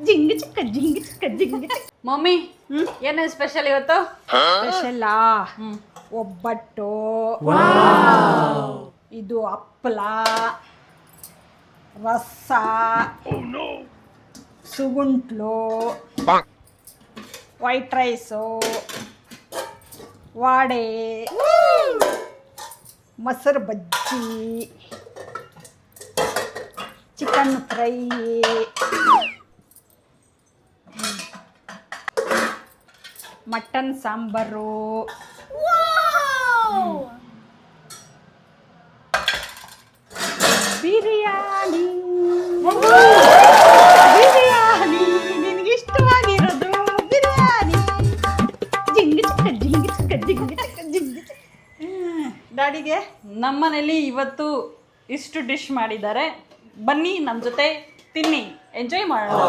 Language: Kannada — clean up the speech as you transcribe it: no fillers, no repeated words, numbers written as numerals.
ಜಿಂಗ್ ಚಿಕ್ಕ ಜಿಂಗ್ ಚಿಕ್ಕ ಜಿಂಗ್ ಚಿಕ್ಕ. ಮಮ್ಮಿ ಏನೇ ಸ್ಪೆಷಲ್ ಇವತ್ತು? ಸ್ಪೆಷಲಾ? ಒಬ್ಬಟ್ಟು, ಇದು ಹಪ್ಪಳ, ರಸ, ಸುಗುಂಟ್ಲು, ವೈಟ್ ರೈಸು, ವಡೆ, ಮೊಸರು ಬಜ್ಜಿ, chicken fry, mutton sambar, biryani. Biryani ನಿನಗೆ ಇಷ್ಟವಾಗಿರೋದು ಬಿರಿಯಾನಿ. ಜಿಂಗ್ ಚಿಕ್ಕ ಜಿಂಗ್ ಚಿಕ್ಕ ಜಿಂಗ್ ಚಿಕ್ಕ ಜಿಂಗ್ ಚಿಕ್ಕ. ಡ್ಯಾಡಿಗೆ ನಮ್ಮನೇಲಿ ಇವತ್ತು ಇಷ್ಟು ಡಿಶ್ ಮಾಡಿದ್ದಾರೆ. ಬನ್ನಿ ನಮ್ಮ ಜೊತೆ ತಿನ್ನಿ, ಎಂಜಾಯ್ ಮಾಡೋಣ.